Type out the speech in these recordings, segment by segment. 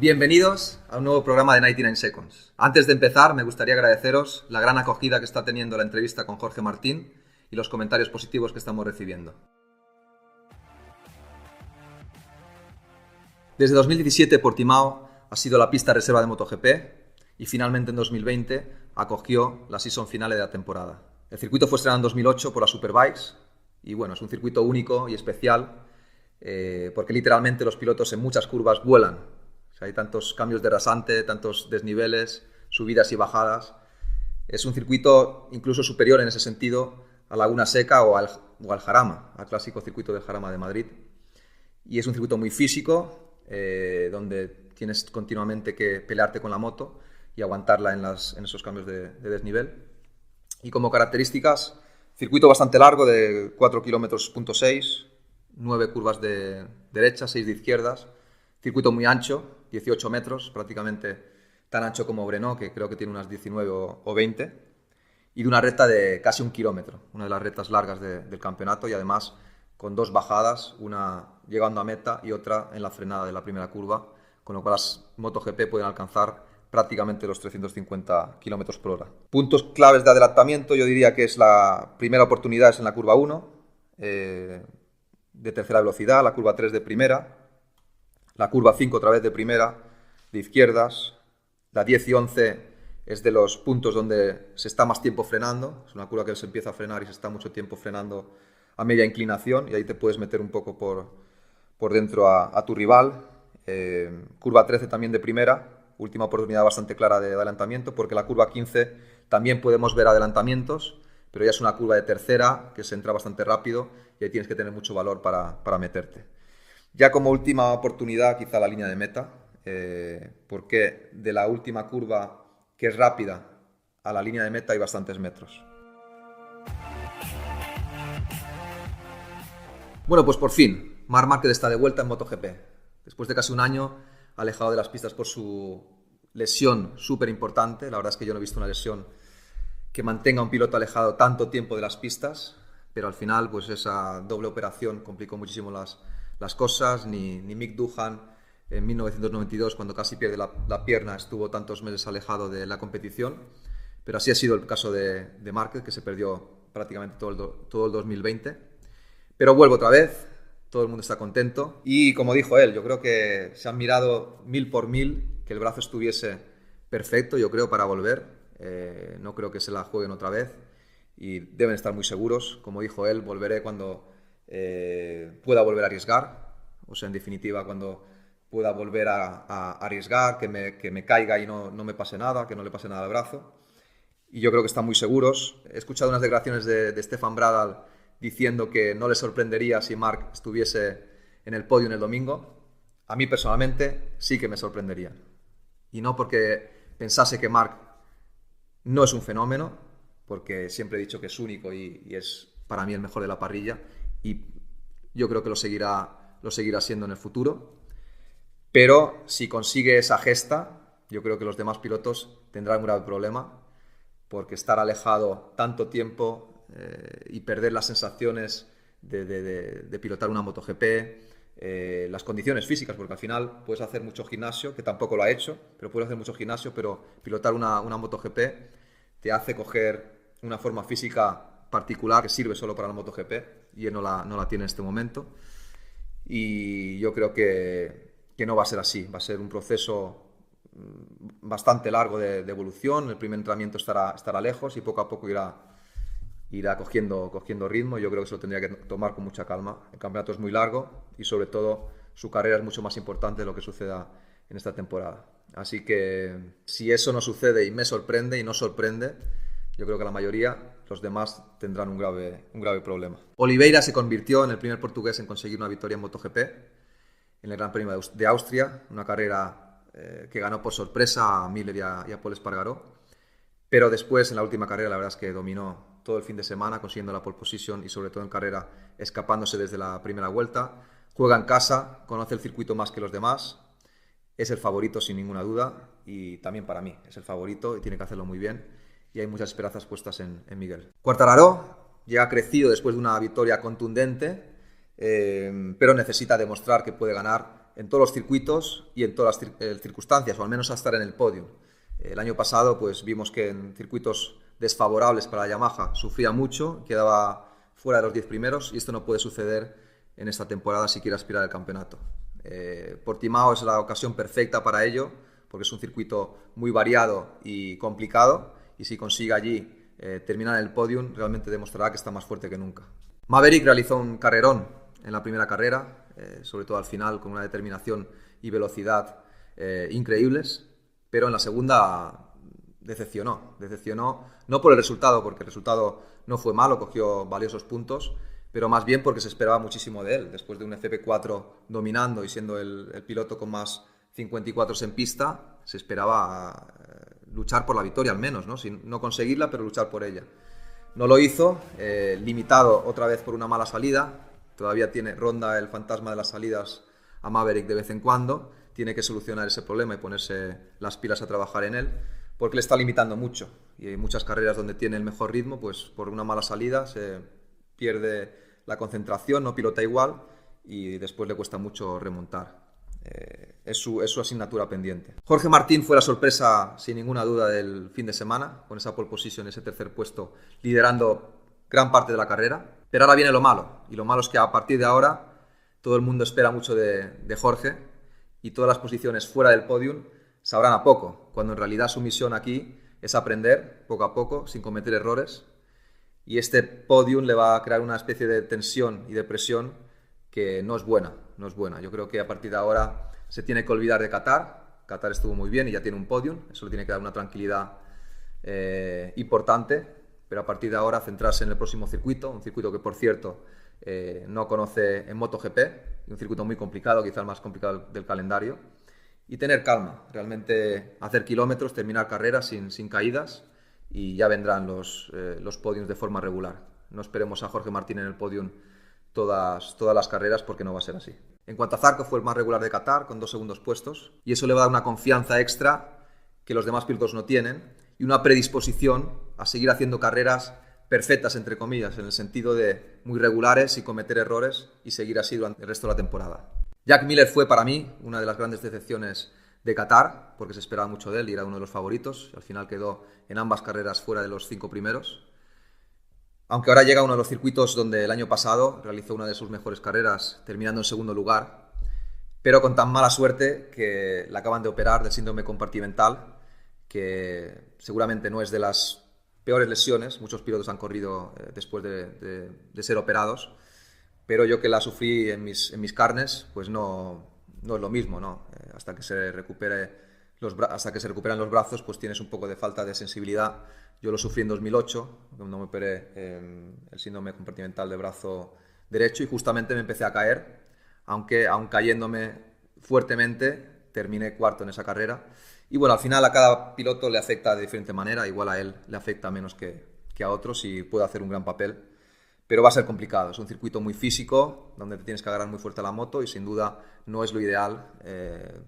Bienvenidos a un nuevo programa de 99 Seconds. Antes de empezar, me gustaría agradeceros la gran acogida que está teniendo la entrevista con Jorge Martín y los comentarios positivos que estamos recibiendo. Desde 2017, Portimao ha sido la pista reserva de MotoGP y finalmente en 2020 acogió la season finale de la temporada. El circuito fue estrenado en 2008 por la Superbikes y bueno, es un circuito único y especial porque literalmente los pilotos en muchas curvas vuelan. O sea, hay tantos cambios de rasante, tantos desniveles, subidas y bajadas. Es un circuito incluso superior en ese sentido a Laguna Seca o al Jarama, al clásico circuito del Jarama de Madrid. Y es un circuito muy físico, donde tienes continuamente que pelearte con la moto y aguantarla en esos cambios de desnivel. Y como características, circuito bastante largo de 4,6 kilómetros, 9 curvas de derecha, 6 de izquierdas. Circuito muy ancho, 18 metros, prácticamente tan ancho como Brno, que creo que tiene unas 19 o 20, y de una recta de casi 1 kilómetro, una de las rectas largas del campeonato, y además con dos bajadas, una llegando a meta y otra en la frenada de la primera curva, con lo cual las MotoGP pueden alcanzar prácticamente los 350 km por hora. Puntos claves de adelantamiento, yo diría que es la primera oportunidad es en la curva 1, de tercera velocidad, la curva 3 de primera, la curva 5 otra vez de primera, de izquierdas, la 10 y 11 es de los puntos donde se está más tiempo frenando, es una curva que se empieza a frenar y se está mucho tiempo frenando a media inclinación y ahí te puedes meter un poco por dentro a tu rival. Curva 13 también de primera, última oportunidad bastante clara de adelantamiento, porque la curva 15 también podemos ver adelantamientos, pero ya es una curva de tercera que se entra bastante rápido y ahí tienes que tener mucho valor para meterte. Ya como última oportunidad, quizá la línea de meta, porque de la última curva, que es rápida, a la línea de meta hay bastantes metros. Bueno, pues por fin, Marc Márquez está de vuelta en MotoGP. Después de casi un año alejado de las pistas por su lesión súper importante. La verdad es que yo no he visto una lesión que mantenga a un piloto alejado tanto tiempo de las pistas, pero al final pues esa doble operación complicó muchísimo las cosas. Ni Mick Doohan en 1992, cuando casi pierde la pierna, estuvo tantos meses alejado de la competición, pero así ha sido el caso de Márquez, que se perdió prácticamente todo el 2020. Pero vuelvo otra vez, todo el mundo está contento y como dijo él, yo creo que se han mirado 1000 por 1000 que el brazo estuviese perfecto, yo creo, para volver. No creo que se la jueguen otra vez y deben estar muy seguros. Como dijo él, volveré cuando pueda volver a arriesgar, o sea, en definitiva, cuando pueda volver a arriesgar, que me caiga y no me pase nada, que no le pase nada al brazo. Y yo creo que están muy seguros. He escuchado unas declaraciones de Stefan Bradl diciendo que no le sorprendería si Marc estuviese en el podio en el domingo. A mí personalmente sí que me sorprendería. Y no porque pensase que Marc no es un fenómeno, porque siempre he dicho que es único y es para mí el mejor de la parrilla y yo creo que lo seguirá siendo en el futuro. Pero si consigue esa gesta, yo creo que los demás pilotos tendrán un grave problema, porque estar alejado tanto tiempo y perder las sensaciones de pilotar una MotoGP, las condiciones físicas, porque al final puedes hacer mucho gimnasio, que tampoco lo ha hecho, pero puedes hacer mucho gimnasio, pero pilotar una MotoGP te hace coger una forma física particular que sirve solo para la MotoGP y él no la tiene en este momento. Y yo creo que no va a ser así, va a ser un proceso bastante largo de evolución. El primer entrenamiento estará lejos y poco a poco irá cogiendo ritmo. Yo creo que se lo tendría que tomar con mucha calma. El campeonato es muy largo y sobre todo su carrera es mucho más importante de lo que suceda en esta temporada. Así que si eso no sucede y me sorprende y no sorprende, yo creo que la mayoría, los demás, tendrán un grave problema. Oliveira se convirtió en el primer portugués en conseguir una victoria en MotoGP en el Gran Premio de Austria, una carrera que ganó por sorpresa a Miller y a Pol Espargaró, pero después en la última carrera la verdad es que dominó todo el fin de semana consiguiendo la pole position y sobre todo en carrera escapándose desde la primera vuelta. Juega en casa, conoce el circuito más que los demás, es el favorito sin ninguna duda y también para mí es el favorito y tiene que hacerlo muy bien y hay muchas esperanzas puestas en Miguel. Quartararo llega crecido después de una victoria contundente, pero necesita demostrar que puede ganar en todos los circuitos y en todas las circunstancias, o al menos a estar en el podio. El año pasado pues vimos que en circuitos desfavorables para la Yamaha sufría mucho, quedaba fuera de los 10 primeros, y esto no puede suceder en esta temporada si quiere aspirar al campeonato. Portimao es la ocasión perfecta para ello, porque es un circuito muy variado y complicado, y si consigue allí terminar en el podium, realmente demostrará que está más fuerte que nunca. Maverick realizó un carrerón en la primera carrera, sobre todo al final, con una determinación y velocidad increíbles, pero en la segunda decepcionó, no por el resultado, porque el resultado no fue malo, cogió valiosos puntos, pero más bien porque se esperaba muchísimo de él. Después de un FP4 dominando y siendo el piloto con más 54 en pista, se esperaba luchar por la victoria al menos, ¿no? Sin no conseguirla, pero luchar por ella. No lo hizo, limitado otra vez por una mala salida. Todavía ronda el fantasma de las salidas a Maverick de vez en cuando. Tiene que solucionar ese problema y ponerse las pilas a trabajar en él, porque le está limitando mucho. Y hay muchas carreras donde tiene el mejor ritmo, pues por una mala salida se pierde la concentración, no pilota igual y después le cuesta mucho remontar. Es su asignatura pendiente. Jorge Martín fue la sorpresa sin ninguna duda del fin de semana, con esa pole position, ese tercer puesto, liderando gran parte de la carrera. Pero ahora viene lo malo, y lo malo es que a partir de ahora todo el mundo espera mucho de Jorge, y todas las posiciones fuera del podium sabrán a poco, cuando en realidad su misión aquí es aprender poco a poco, sin cometer errores, y este podium le va a crear una especie de tensión y de presión que no es buena. Yo creo que a partir de ahora se tiene que olvidar de Qatar. Qatar estuvo muy bien y ya tiene un podium, eso le tiene que dar una tranquilidad importante, pero a partir de ahora centrarse en el próximo circuito, un circuito que por cierto no conoce en MotoGP, un circuito muy complicado, quizá el más complicado del calendario, y tener calma, realmente hacer kilómetros, terminar carreras sin caídas, y ya vendrán los podiums de forma regular. No esperemos a Jorge Martín en el podium todas las carreras, porque no va a ser así. En cuanto a Zarco, fue el más regular de Qatar, con 2 segundos puestos, y eso le va a dar una confianza extra que los demás pilotos no tienen, y una predisposición a seguir haciendo carreras perfectas, entre comillas, en el sentido de muy regulares y cometer errores, y seguir así durante el resto de la temporada. Jack Miller fue para mí una de las grandes decepciones de Qatar, porque se esperaba mucho de él y era uno de los favoritos. Al final quedó en ambas carreras fuera de los 5 primeros. Aunque ahora llega a uno de los circuitos donde el año pasado realizó una de sus mejores carreras, terminando en segundo lugar, pero con tan mala suerte que le acaban de operar del síndrome compartimental, que seguramente no es de las peores lesiones. Muchos pilotos han corrido después de ser operados, pero yo, que la sufrí en mis carnes, pues no es lo mismo, ¿no? Hasta que se recuperan los brazos, pues tienes un poco de falta de sensibilidad. Yo lo sufrí en 2008, cuando me operé el síndrome compartimental de brazo derecho, y justamente me empecé a caer, aunque aún cayéndome fuertemente, terminé cuarto en esa carrera. Y bueno, al final a cada piloto le afecta de diferente manera, igual a él le afecta menos que a otros, y puede hacer un gran papel. Pero va a ser complicado, es un circuito muy físico, donde te tienes que agarrar muy fuerte a la moto, y sin duda no es lo ideal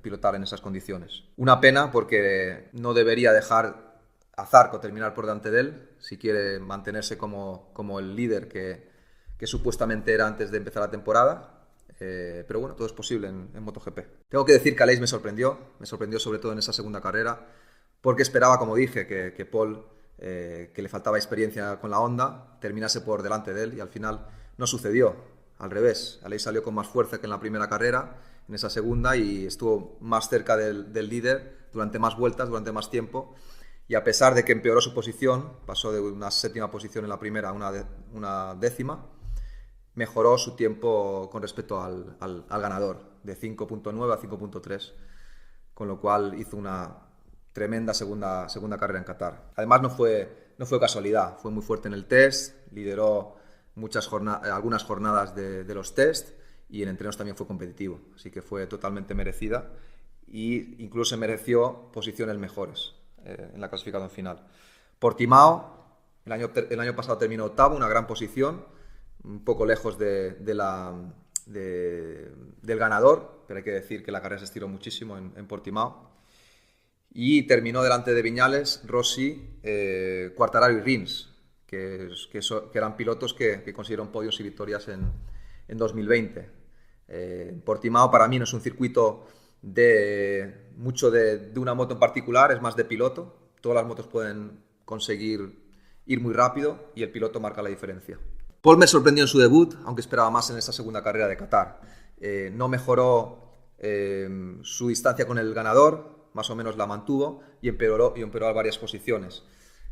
pilotar en esas condiciones. Una pena, porque no debería dejar a Zarco terminar por delante de él, si quiere mantenerse como el líder que supuestamente era antes de empezar la temporada. Pero bueno, todo es posible en MotoGP. Tengo que decir que Aleix me sorprendió sobre todo en esa segunda carrera, porque esperaba, como dije, que Paul, que le faltaba experiencia con la Honda, terminase por delante de él, y al final no sucedió. Al revés, Aleix salió con más fuerza que en la primera carrera, en esa segunda, y estuvo más cerca del líder durante más vueltas, durante más tiempo, y a pesar de que empeoró su posición, pasó de una 7ª posición en la primera a una 10ª, mejoró su tiempo con respecto al ganador, de 5.9 a 5.3, con lo cual hizo una tremenda segunda carrera en Qatar. Además no fue casualidad, fue muy fuerte en el test, lideró algunas jornadas de los test, y en entrenos también fue competitivo, así que fue totalmente merecida, e incluso mereció posiciones mejores en la clasificación final. Portimao, el año pasado terminó 8º, una gran posición, un poco lejos del ganador, pero hay que decir que la carrera se estiró muchísimo en Portimao. Y terminó delante de Viñales, Rossi, Quartararo y Rins, que eran pilotos que consiguieron podios y victorias en 2020. Portimao para mí no es un circuito de una moto en particular, es más de piloto. Todas las motos pueden conseguir ir muy rápido y el piloto marca la diferencia. Paul me sorprendió en su debut, aunque esperaba más en esa segunda carrera de Qatar. No mejoró su distancia con el ganador, más o menos la mantuvo y empeoró varias posiciones.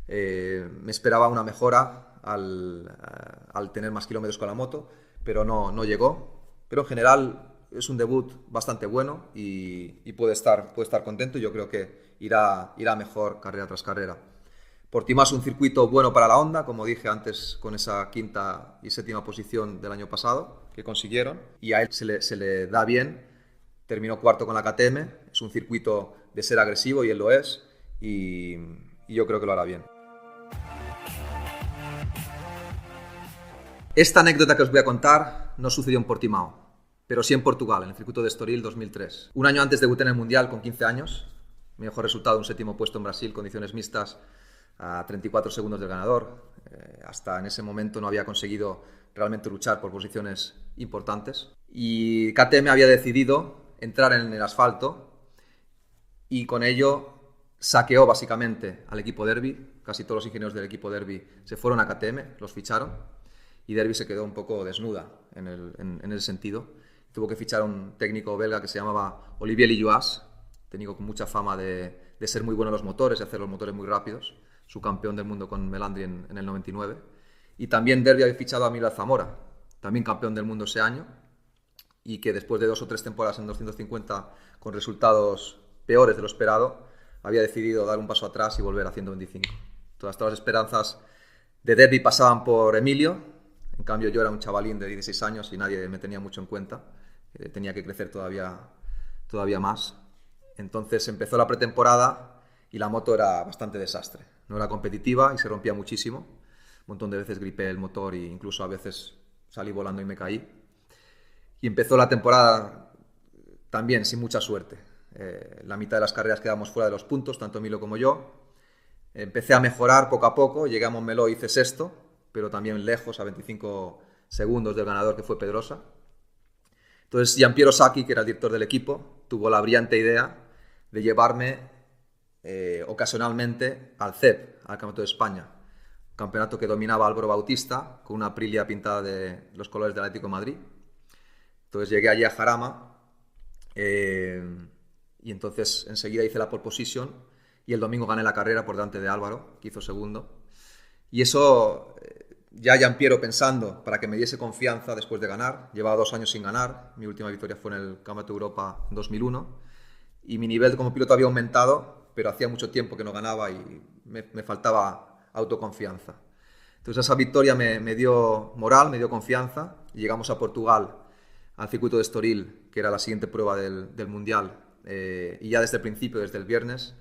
Me esperaba una mejora al tener más kilómetros con la moto, pero no llegó. Pero en general es un debut bastante bueno y puede estar contento. Yo creo que irá mejor carrera tras carrera. Portimao es un circuito bueno para la Honda, como dije antes, con esa quinta y séptima posición del año pasado que consiguieron, y a él se le da bien. Terminó cuarto con la KTM, es un circuito de ser agresivo y él lo es, y yo creo que lo hará bien. Esta anécdota que os voy a contar no sucedió en Portimao, pero sí en Portugal, en el circuito de Estoril 2003. Un año antes debuté en el Mundial con 15 años, mi mejor resultado un séptimo puesto en Brasil, condiciones mixtas, a 34 segundos del ganador. Hasta en ese momento no había conseguido realmente luchar por posiciones importantes. Y KTM había decidido entrar en el asfalto y con ello saqueó básicamente al equipo Derbi. Casi todos los ingenieros del equipo Derbi se fueron a KTM, los ficharon, y Derbi se quedó un poco desnuda en ese sentido. Tuvo que fichar a un técnico belga que se llamaba Olivier Lilloas, técnico con mucha fama de ser muy bueno en los motores, de hacer los motores muy rápidos, subcampeón del mundo con Melandri en el 99. Y también Derbi había fichado a Miguel Zamora, también campeón del mundo ese año, y que después de 2 o 3 temporadas en 250 con resultados peores de lo esperado, había decidido dar un paso atrás y volver a 125. Todas las esperanzas de Derbi pasaban por Emilio. En cambio yo era un chavalín de 16 años y nadie me tenía mucho en cuenta. Tenía que crecer todavía más. Entonces empezó la pretemporada y la moto era bastante desastre. No era competitiva y se rompía muchísimo. Un montón de veces gripé el motor e incluso a veces salí volando y me caí. Y empezó la temporada también sin mucha suerte. La mitad de las carreras quedamos fuera de los puntos, tanto Emilio como yo. Empecé a mejorar poco a poco, llegué a Montmeló, hice sexto, pero también lejos, a 25 segundos del ganador, que fue Pedrosa. Entonces Giampiero Sacchi, que era el director del equipo, tuvo la brillante idea de llevarme ocasionalmente al CEP, al Campeonato de España, un campeonato que dominaba Álvaro Bautista con una Aprilia pintada de los colores del Atlético de Madrid. Entonces llegué allí a Jarama y entonces enseguida hice la pole position y el domingo gané la carrera por delante de Álvaro, que hizo segundo. Y eso ya Giampiero pensando para que me diese confianza después de ganar. Llevaba 2 años sin ganar, mi última victoria fue en el Campeonato de Europa 2001 y mi nivel como piloto había aumentado, pero hacía mucho tiempo que no ganaba y me faltaba autoconfianza. Entonces esa victoria me dio moral, me dio confianza y llegamos a Portugal, al circuito de Estoril, que era la siguiente prueba del Mundial, y ya desde el principio, desde el viernes,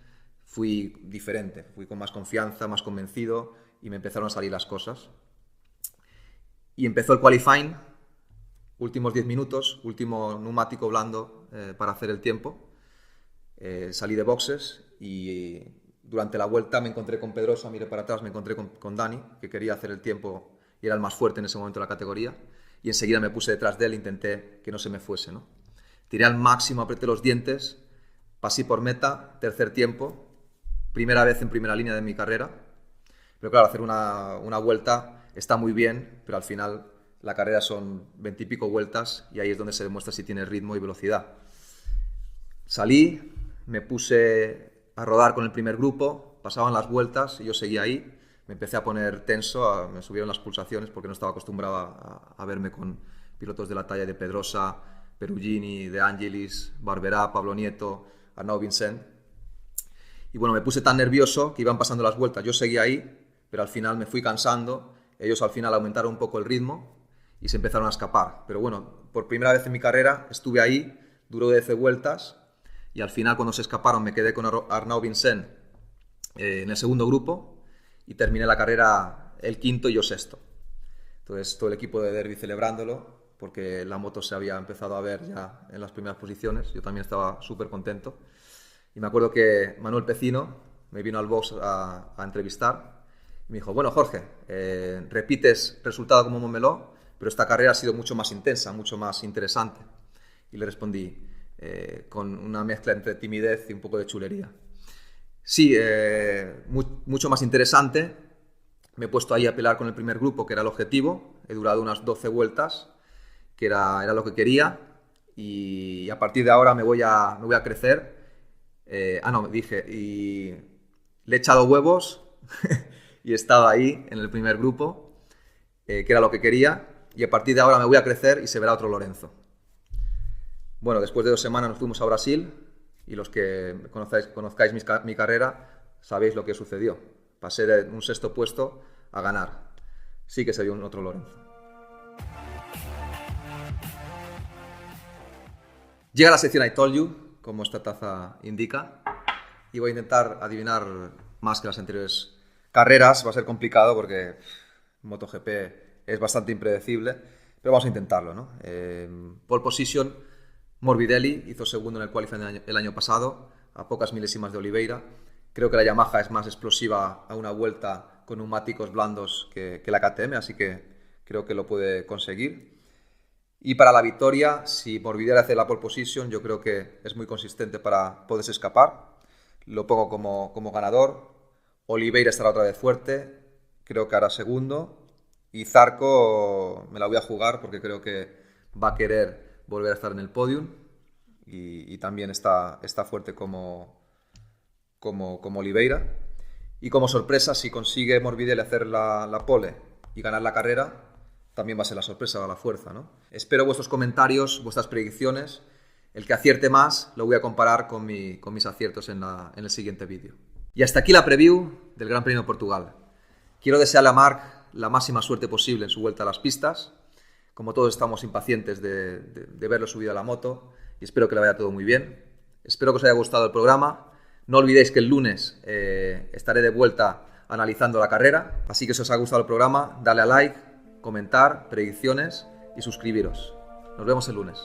fui diferente, fui con más confianza, más convencido y me empezaron a salir las cosas. Y empezó el qualifying, últimos 10 minutos, último neumático blando para hacer el tiempo. Salí de boxes y durante la vuelta me encontré con Pedrosa, miré para atrás, me encontré con Dani, que quería hacer el tiempo y era el más fuerte en ese momento de la categoría, y enseguida me puse detrás de él e intenté que no se me fuese, ¿no? Tiré al máximo, apreté los dientes, pasé por meta, tercer tiempo, primera vez en primera línea de mi carrera, pero claro, hacer una vuelta está muy bien, pero al final la carrera son 20 y pico vueltas y ahí es donde se demuestra si tienes ritmo y velocidad. Salí, me puse a rodar con el primer grupo, pasaban las vueltas y yo seguía ahí. Me empecé a poner tenso, me subieron las pulsaciones porque no estaba acostumbrado a verme con pilotos de la talla de Pedrosa, Perugini, De Angelis, Barberá, Pablo Nieto, Arnaud Vincent. Y bueno, me puse tan nervioso que iban pasando las vueltas. Yo seguía ahí, pero al final me fui cansando. Ellos al final aumentaron un poco el ritmo y se empezaron a escapar. Pero bueno, por primera vez en mi carrera estuve ahí, duró 10 vueltas. Y al final, cuando se escaparon, me quedé con Arnaud Vincent en el segundo grupo y terminé la carrera el quinto y yo sexto. Entonces, todo el equipo de Derbi celebrándolo porque la moto se había empezado a ver ya en las primeras posiciones. Yo también estaba súper contento. Y me acuerdo que Manuel Pecino me vino al box a entrevistar y me dijo, bueno, Jorge, repites resultado como Montmeló, pero esta carrera ha sido mucho más intensa, mucho más interesante. Y le respondí con una mezcla entre timidez y un poco de chulería. Sí, mucho más interesante. Me he puesto ahí a pelear con el primer grupo, que era el objetivo. He durado unas 12 vueltas, que era lo que quería. Y a partir de ahora me voy a crecer. Dije, y le he echado huevos y he estado ahí en el primer grupo, que era lo que quería. Y a partir de ahora me voy a crecer y se verá otro Lorenzo. Bueno, después de 2 semanas nos fuimos a Brasil y los que conozcáis mi carrera sabéis lo que sucedió. Pasé de un 6º puesto a ganar. Sí que se vio un otro Lorenzo. Llega la sección I Told You, como esta taza indica, y voy a intentar adivinar más que las anteriores carreras. Va a ser complicado porque MotoGP es bastante impredecible, pero vamos a intentarlo, ¿no? Pole position, Morbidelli hizo segundo en el qualifying el año pasado, a pocas milésimas de Oliveira. Creo que la Yamaha es más explosiva a una vuelta con neumáticos blandos que la KTM, así que creo que lo puede conseguir. Y para la victoria, si Morbidelli hace la pole position, yo creo que es muy consistente para poderse escapar. Lo pongo como ganador. Oliveira estará otra vez fuerte, creo que hará segundo. Y Zarco me la voy a jugar porque creo que va a querer volver a estar en el podium. Y también está fuerte como Oliveira. Y como sorpresa, si consigue Morbidelli hacer la pole y ganar la carrera, también va a ser la sorpresa, la fuerza, ¿no? Espero vuestros comentarios, vuestras predicciones. El que acierte más lo voy a comparar con mis aciertos en el siguiente vídeo. Y hasta aquí la preview del Gran Premio de Portugal. Quiero desearle a Marc la máxima suerte posible en su vuelta a las pistas. Como todos estamos impacientes de verlo subido a la moto y espero que le vaya todo muy bien. Espero que os haya gustado el programa. No olvidéis que el lunes estaré de vuelta analizando la carrera. Así que si os ha gustado el programa, dale a like, comentar, predicciones y suscribiros. Nos vemos el lunes.